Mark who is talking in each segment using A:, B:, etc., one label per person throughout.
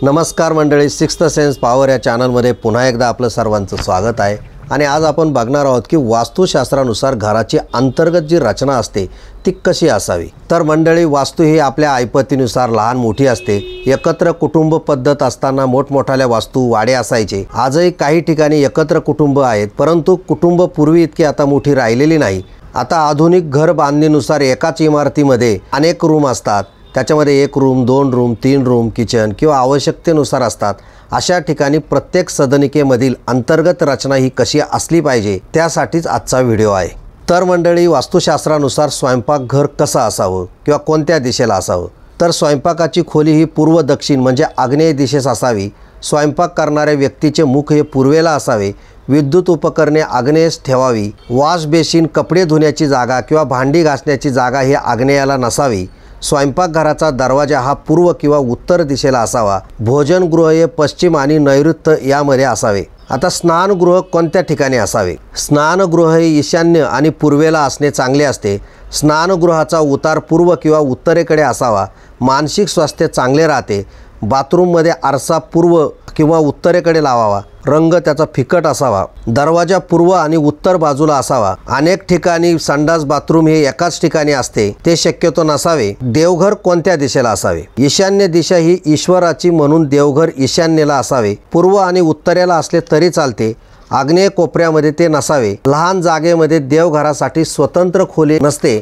A: नमस्कार मंडळी, sixth sense power या चॅनलमध्ये पुन्हा एकदा आपलं सर्वांचं स्वागत आहे। आणि आज आपण बघणार आहोत की वास्तुशास्त्रानुसार घराची अंतर्गत जी रचना असते ती कशी असावी। तर मंडळी, वास्तू ही आपल्या ऐपतीनुसार लहान मोठी असते। एकत्र कुटुंब पद्धत असताना मोठमोठाल्या वास्तू वाडे असायचे। आजही काही ठिकाणी एकत्र कुटुंब आहेत, परंतु कुटुंब पूर्वी इतकी आता मोठी राहिलेली नाही। आता आधुनिक घर बांधणीनुसार एकाच इमारतीमध्ये अनेक रूम असतात। त्याच्यामध्ये एक रूम, दोन रूम, तीन रूम, किचन किंवा आवश्यकतेनुसार असतात। अशा ठिकाणी प्रत्येक सदनिकेमधील अंतर्गत रचना ही कशी असली पाहिजे त्यासाठीच आजचा व्हिडिओ आहे। तर मंडळी, वास्तुशास्त्रानुसार स्वयंपाकघर कसं असावं किंवा कोणत्या दिशेला असावं, तर स्वयंपाकाची खोली ही पूर्व दक्षिण म्हणजे आग्नेय दिशेस असावी। स्वयंपाक करणाऱ्या व्यक्तीचे मुख हे पूर्वेला असावे। विद्युत उपकरणे आग्नेयेस ठेवावी। वॉश बेसिन, कपडे धुण्याची जागा किंवा भांडी घासण्याची जागा ही आग्नेयाला नसावी। स्वयंपाकघराचा दरवाजा हा पूर्व किंवा उत्तर दिशेला असावा। भोजनगृह हे पश्चिम आणि नैऋत्य यामध्ये असावे। आता स्नानगृह कोणत्या ठिकाणी असावे? स्नानगृह हे ईशान्य आणि पूर्वेला असणे चांगले असते। स्नानगृहाचा उतार पूर्व किंवा उत्तरेकडे असावा। मानसिक स्वास्थ्य चांगले राहते। बाथरूममध्ये आरसा पूर्व किंवा उत्तरेकडे लावावा। रंग त्याचा फिकट असावा। दरवाजा पूर्व आणि उत्तर बाजूला असावा। अनेक ठिकाणी संडास बाथरूम हे एकाच ठिकाणी असते, ते शक्यतो नसावे। देवघर कोणत्या दिशेला असावे? ईशान्य दिशा ही ईश्वराची म्हणून देवघर ईशान्येला असावे। पूर्व आणि उत्तरेला असले तरी चालते। आग्नेय कोपऱ्यामध्ये ते नसावे। लहान जागेमध्ये देवघरासाठी स्वतंत्र खोली नसते।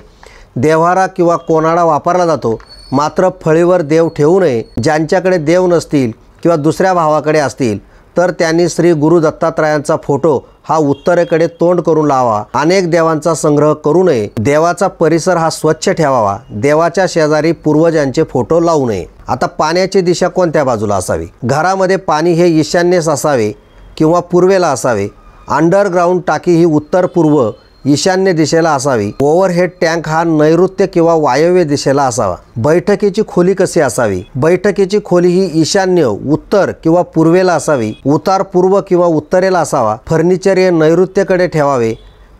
A: देव्हारा किंवा कोनाडा वापरला जातो, मात्र फळीवर देव ठेवू नये। ज्यांच्याकडे देव नसतील किंवा दुसऱ्या भावाकडे असतील तर त्यांनी श्री गुरु दत्तात्रयांचा फोटो हा उत्तरेकडे तोंड करून लावा। अनेक देवांचा संग्रह करू नये। देवाचा परिसर हा स्वच्छ ठेवावा। देवाच्या शेजारी पूर्वजांचे फोटो लावू नये। आता पाण्याची दिशा कोणत्या बाजूला असावी? घरामध्ये पाणी हे ईशान्येस असावे किंवा पूर्वेला असावे। अंडरग्राऊंड टाकी ही उत्तर पूर्व ईशान्य दिशेला असावी। ओव्हरहेड टँक हा नैऋत्य किंवा वायव्य दिशेला असावा। बैठकीची खोली कशी असावी? बैठकीची खोली ही ईशान्य, उत्तर किंवा पूर्वेला असावी। उतार पूर्व किंवा उत्तरेला असावा। फर्निचर हे नैऋत्येकडे ठेवावे।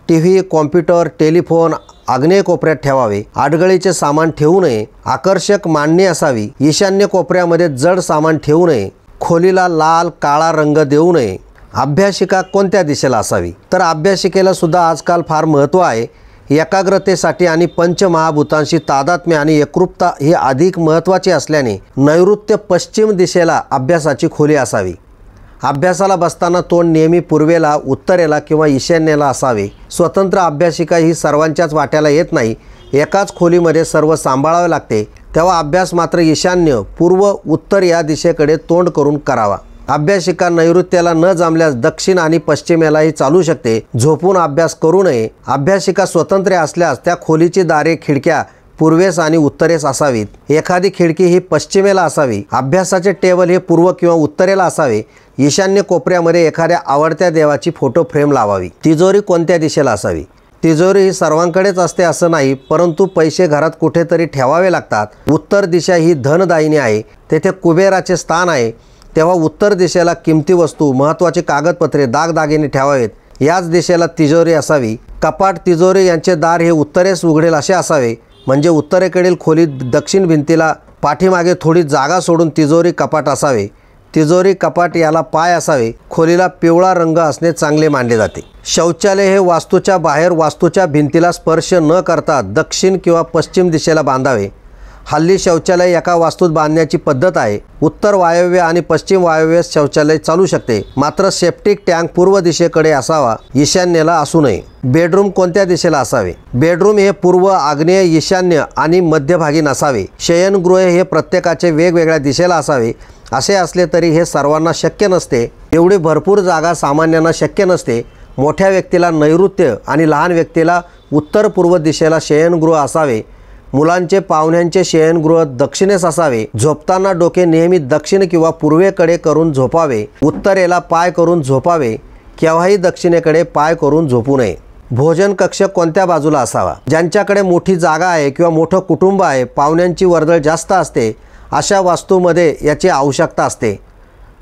A: टीव्ही, कॉम्प्युटर, टेलिफोन आग्नेय कोपऱ्यात ठेवावे। आडगळीचे सामान ठेवू नये। आकर्षक मांडणी असावी। ईशान्य कोपऱ्यामध्ये जड सामान ठेवू नये। खोलीला लाल, काळा रंग देऊ नये। अभ्यासिका कोणत्या दिशेला असावी? तर अभ्यासिकेला सुद्धा आजकाल फार महत्त्व आहे। एकाग्रतेसाठी आणि पंचमहाभूतांशी तादात्म्य आणि एकरूपता ही अधिक महत्त्वाची असल्याने नैऋत्य पश्चिम दिशेला अभ्यासाची खोली असावी। अभ्यासाला बसताना तोंड नेहमी पूर्वेला, उत्तरेला किंवा ईशान्येला असावे। स्वतंत्र अभ्यासिका ही सर्वांच्याच वाट्याला येत नाही। एकाच खोलीमध्ये सर्व सांभाळावे लागते, तेव्हा अभ्यास मात्र ईशान्य, पूर्व, उत्तर या दिशेकडे तोंड करून करावा। अभ्यासिका नैऋत्याला न जमल्यास दक्षिण आणि पश्चिमेलाही चालू शकते। झोपून अभ्यास करू नये। अभ्यासिका स्वतंत्र असल्यास त्या खोलीची दारे, खिडक्या पूर्वेस आणि उत्तरेस असावीत। एखादी खिडकी ही पश्चिमेला असावी। अभ्यासाचे टेबल हे पूर्व किंवा उत्तरेला असावे। ईशान्य कोपऱ्यामध्ये एखाद्या आवडत्या देवाची फोटो फ्रेम लावावी। तिजोरी कोणत्या दिशेला असावी? तिजोरी ही सर्वांकडेच असते असं नाही, परंतु पैसे घरात कुठेतरी ठेवावे लागतात। उत्तर दिशा ही धनदायिनी आहे, तेथे कुबेराचे स्थान आहे। तेव्हा उत्तर दिशेला किमती वस्तू, महत्त्वाचे कागदपत्रे, दागदागिने ठेवावेत। याच दिशेला तिजोरी असावी। कपाट, तिजोरी यांचे दार हे उत्तरेस उघडेल असे असावे, म्हणजे उत्तरेकडील खोलीत दक्षिण भिंतीला पाठीमागे थोडी जागा सोडून तिजोरी, कपाट असावे। तिजोरी, कपाट याला पाय असावे। खोलीला पिवळा रंग असणे चांगले मानले जाते। शौचालय हे वास्तूच्या बाहेर, वास्तूच्या भिंतीला स्पर्श न करता दक्षिण किंवा पश्चिम दिशेला बांधावे। हल्ली शौचालय एका वास्तूत बांधण्याची पद्धत आहे। उत्तर वायव्य आणि पश्चिम वायव्य शौचालय चालू शकते, मात्र सेप्टिक टँक पूर्व दिशेकडे असावा, ईशान्येला असू नये। बेडरूम कोणत्या दिशेला असावे? बेडरूम हे पूर्व, आग्नेय, ईशान्य आणि मध्यभागी नसावे। शयनगृह हे प्रत्येकाचे वेगवेगळ्या दिशेला असावे। असे असले तरी हे सर्वांना शक्य नसते। एवढी भरपूर जागा सामान्यांना शक्य नसते। मोठ्या व्यक्तीला नैऋत्य आणि लहान व्यक्तीला उत्तर पूर्व दिशेला शयनगृह असावे। मुलांचे, पाहुण्यांचे शयनगृह दक्षिणेस असावे। झोपताना डोके नेहमी दक्षिण किंवा पूर्वेकडे करून झोपावे। उत्तरेला पाय करून झोपावे। केव्हाही दक्षिणेकडे पाय करून झोपू नये। भोजन कक्ष कोणत्या बाजूला असावा? ज्यांच्याकडे मोठी जागा आहे किंवा मोठं कुटुंब आहे, पाहुण्यांची वर्दळ जास्त असते, अशा वास्तूमध्ये याची आवश्यकता असते।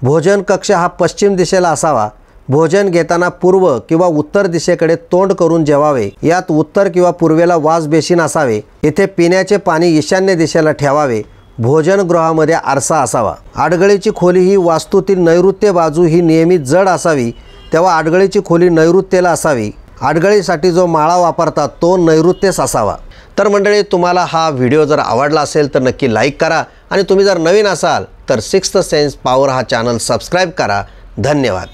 A: भोजन कक्ष हा पश्चिम दिशेला असावा। भोजन घेताना पूर्व किंवा उत्तर दिशेकडे तोंड करून जेवावे। यात उत्तर किंवा पूर्वेला वॉश बेसिन असावे। येथे पिण्याचे पाणी ईशान्य दिशेला ठेवावे। भोजनगृहामध्ये आरसा असावा. आडगळीची खोली ही वास्तूतील नैऋत्य बाजू ही नेहमी जड असावी, तेव्हा आडगळीची खोली नैऋत्येला असावी. आडगळीसाठी जो माळा वापरतात तो नैऋत्येस असावा. तर मंडळी, तुम्हाला हा व्हिडिओ जर आवडला असेल तर नक्की लाईक करा आणि तुम्ही जर नवीन असाल तर सिक्स्थ सेन्स पॉवर हा चॅनल सबस्क्राईब करा. धन्यवाद.